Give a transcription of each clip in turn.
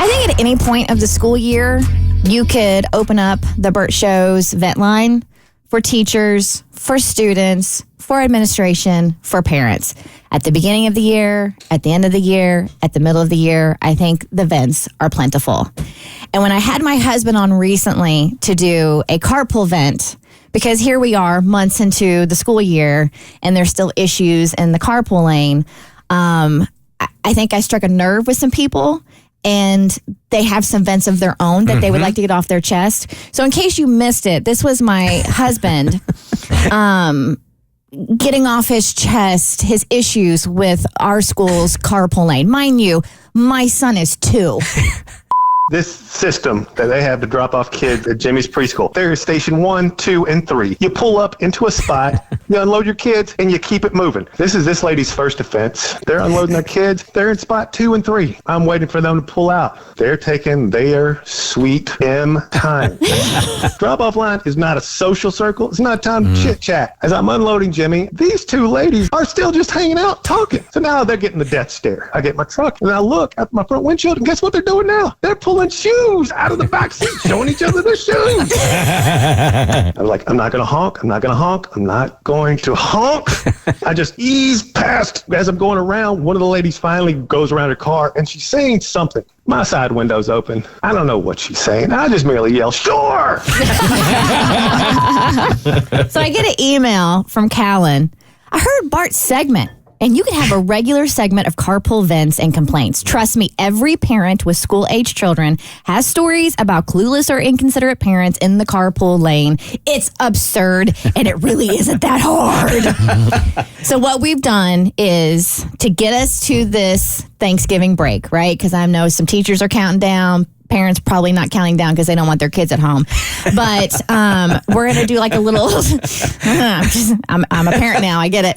I think at any point of the school year, you could open up the Bert Show's vent line for teachers, for students, for administration, for parents. At the beginning of the year, at the end of the year, at the middle of the year, I think the vents are plentiful. And when I had my husband on recently to do a carpool vent, because here we are months into the school year and there's still issues in the carpool lane, I think I struck a nerve with some people. And they have some vents of their own that they would like to get off their chest. So in case you missed it, this was my husband getting off his chest his issues with our school's carpool lane. Mind you, my son is 2. This system that they have to drop off kids at Jimmy's preschool, there is station 1, 2, and 3. You pull up into a spot, you unload your kids, and you keep it moving. This is this lady's first offense. They're unloading their kids. They're in spot 2 and 3. I'm waiting for them to pull out. They're taking their sweet time. Drop-off line is not a social circle. It's not time to chit-chat. As I'm unloading Jimmy, these 2 ladies are still just hanging out, talking. So now they're getting the death stare. I get my truck, and I look out my front windshield, and guess what they're doing now? They're pulling shoes out of the back seat, showing each other their shoes. I was like, I'm not going to honk. I'm not going to honk. I'm not going to honk. I just ease past. As I'm going around, one of the ladies finally goes around her car, and she's saying something. My side window's open. I don't know what she's saying. I just merely yell, sure! So I get an email from Callan. I heard Bart's segment. And you can have a regular segment of carpool vents and complaints. Trust me, every parent with school-age children has stories about clueless or inconsiderate parents in the carpool lane. It's absurd, and it really isn't that hard. So what we've done is to get us to this Thanksgiving break, right? Because I know some teachers are counting down. Parents probably not counting down because they don't want their kids at home. But we're going to do like a little, I'm a parent now, I get it.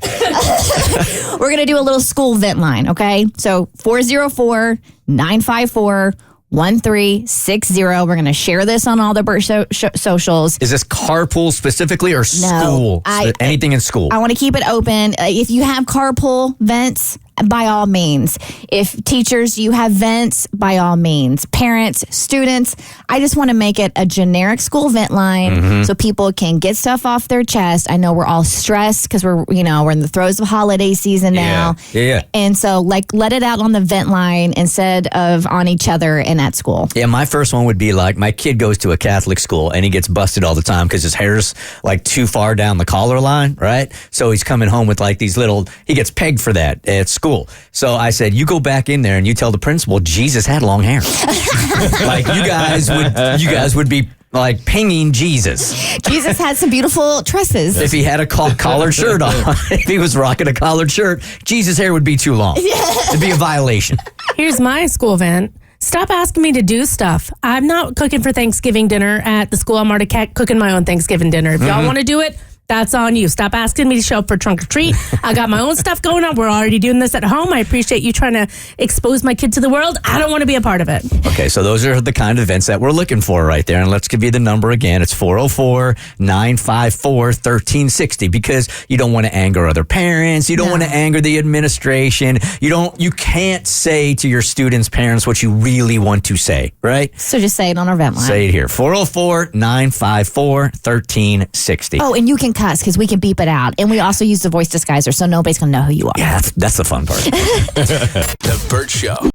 We're going to do a little school vent line, okay? So 404-954-1360. We're going to share this on all the Bert socials. Is this carpool specifically or school? Anything in school? I want to keep it open. If you have carpool vents, by all means. If teachers, you have vents, by all means. Parents, students, I just want to make it a generic school vent line so people can get stuff off their chest. I know we're all stressed because we're in the throes of holiday season now. Yeah. And so let it out on the vent line instead of on each other and at school. Yeah, my first one would be like, my kid goes to a Catholic school and he gets busted all the time because his hair's like too far down the collar line, right? So he's coming home with like these he gets pegged for that at school. So I said, you go back in there and you tell the principal Jesus had long hair. Like you guys would be like pinging Jesus. Jesus had some beautiful tresses. If he had a collared shirt on, if he was rocking a collared shirt, Jesus' hair would be too long. It'd be a violation. Here's my school vent. Stop asking me to do stuff. I'm not cooking for Thanksgiving dinner at the school. I'm already cooking my own Thanksgiving dinner. If y'all want to do it, that's on you. Stop asking me to show up for trunk or treat. I got my own stuff going on. We're already doing this at home. I appreciate you trying to expose my kid to the world. I don't want to be a part of it. Okay, so those are the kind of events that we're looking for right there. And let's give you the number again. It's 404-954-1360 because you don't want to anger other parents. You don't want to anger the administration. You can't say to your students' parents what you really want to say, right? So just say it on our vent line. Say it here. 404-954-1360. Oh, and you can cuss because we can beep it out. And we also use the voice disguiser so nobody's going to know who you are. Yeah, that's the fun part. The Bert Show.